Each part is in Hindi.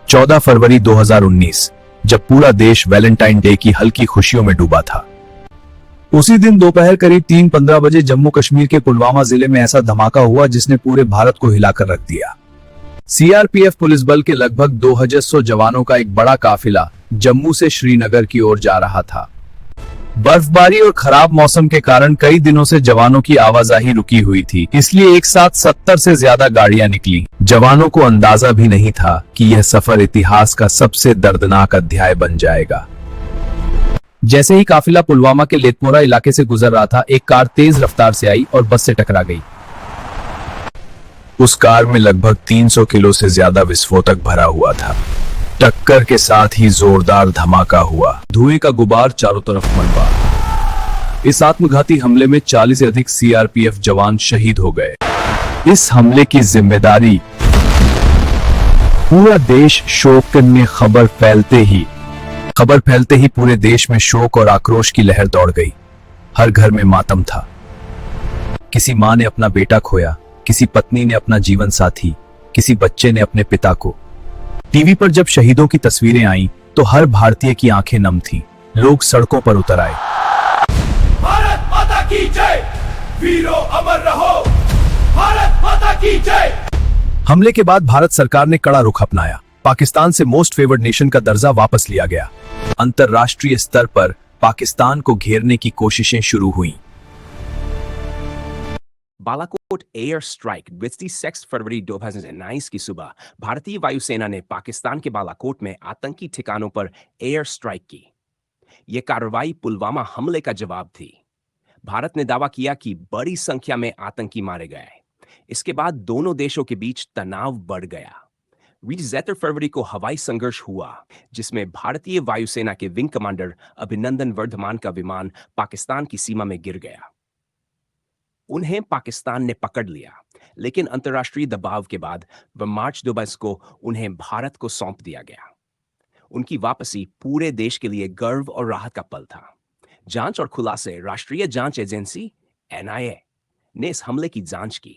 14 फरवरी 2019, जब पूरा देश वैलेंटाइन डे की हल्की खुशियों में डूबा था। उसी दिन दोपहर करीब 3:15 बजे जम्मू कश्मीर के पुलवामा जिले में ऐसा धमाका हुआ जिसने पूरे भारत को हिलाकर रख दिया। सीआरपीएफ पुलिस बल के लगभग 2,100 जवानों का एक बड़ा काफिला जम्मू से श्रीनगर की ओर जा रहा था। बर्फबारी और खराब मौसम के कारण कई दिनों से जवानों की आवाजाही रुकी हुई थी, इसलिए एक साथ 70 से ज्यादा गाड़ियां निकली। जवानों को अंदाजा भी नहीं था कि यह सफर इतिहास का सबसे दर्दनाक अध्याय बन जाएगा। जैसे ही काफिला पुलवामा के लेथपोरा इलाके से गुजर रहा था, एक कार तेज रफ्तार से आई और बस से टकरा गई। उस कार में लगभग 300 किलो से ज्यादा विस्फोटक भरा हुआ था। टक्कर के साथ ही जोरदार धमाका हुआ, धुएं का गुबार चारों तरफ मंडरा। इस आत्मघाती हमले में 40 से अधिक सीआरपीएफ जवान शहीद हो गए। इस हमले की जिम्मेदारी पूरा देश शोक में खबर फैलते ही पूरे देश में शोक और आक्रोश की लहर दौड़ गई। हर घर में मातम था। किसी मां ने अपना बेटा खोया, किसी पत्नी ने अपना जीवन साथी, किसी बच्चे ने अपने पिता को। टीवी पर जब शहीदों की तस्वीरें आईं, तो हर भारतीय की आंखें नम थीं। लोग सड़कों पर उतर आए। भारत माता की जय, वीरों अमर रहो, भारत माता की जय। हमले के बाद भारत सरकार ने कड़ा रुख अपनाया। पाकिस्तान से मोस्ट फेवर्ड नेशन का दर्जा वापस लिया गया। अंतर्राष्ट्रीय स्तर पर पाकिस्तान को घेरने की कोशिशें शुरू हुईं। बालाकोट एयर स्ट्राइक 26 फरवरी 2019 की सुबह भारतीय वायुसेना ने पाकिस्तान के बालाकोट में आतंकी ठिकानों पर एयर स्ट्राइक की। यह कार्रवाई पुलवामा हमले का जवाब थी। भारत ने दावा किया कि बड़ी संख्या में आतंकी मारे गए। इसके बाद दोनों देशों के बीच तनाव बढ़ गया। 27 फरवरी को हवाई संघर्ष हुआ, जिसमें भारतीय वायुसेना के विंग कमांडर अभिनंदन वर्धमान का विमान पाकिस्तान की सीमा में गिर गया। उन्हें पाकिस्तान ने पकड़ लिया, लेकिन अंतर्राष्ट्रीय दबाव के बाद मार्च 22 को उन्हें भारत को सौंप दिया गया। उनकी वापसी पूरे देश के लिए गर्व और राहत का पल था। जांच और खुलासे राष्ट्रीय जांच एजेंसी एनआईए ने इस हमले की जांच की।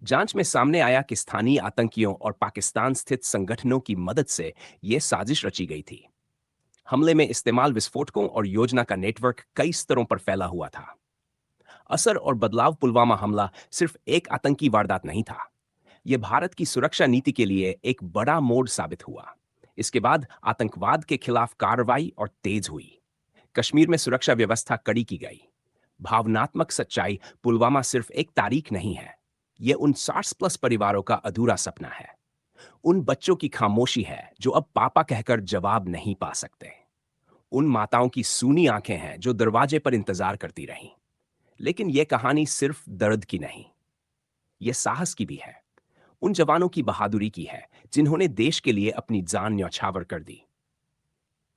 जांच में सामने आया कि स्थानीय आतंकियों और पाकिस्तान स्थित संगठनों की मदद से यह साजिश रची गई थी। हमले में इस्तेमाल विस्फोटकों और योजना का नेटवर्क कई स्तरों पर फैला हुआ था। असर और बदलाव पुलवामा हमला सिर्फ एक आतंकी वारदात नहीं था। यह भारत की सुरक्षा नीति के लिए एक बड़ा मोड़ साबित हुआ। इसके बाद आतंकवाद के खिलाफ कार्रवाई और तेज हुई। कश्मीर में सुरक्षा व्यवस्था कड़ी की गई। भावनात्मक सच्चाई, पुलवामा सिर्फ एक तारीख नहीं है, यह उन 60+ परिवारों का अधूरा सपना है। उन बच्चों की खामोशी है जो अब पापा कहकर जवाब नहीं पा सकते। उन माताओं की सूनी आंखें हैं जो दरवाजे पर इंतजार करती रहीं। लेकिन यह कहानी सिर्फ दर्द की नहीं, यह साहस की भी है। उन जवानों की बहादुरी की है जिन्होंने देश के लिए अपनी जान न्यौछावर कर दी।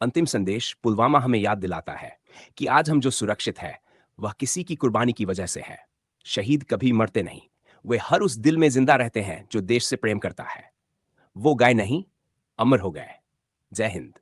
अंतिम संदेश पुलवामा हमें याद दिलाता है कि आज हम जो सुरक्षित है वह किसी की कुर्बानी की वजह से है। शहीद कभी मरते नहीं, वे हर उस दिल में जिंदा रहते हैं जो देश से प्रेम करता है। वो गए नहीं, अमर हो गए। जय हिंद।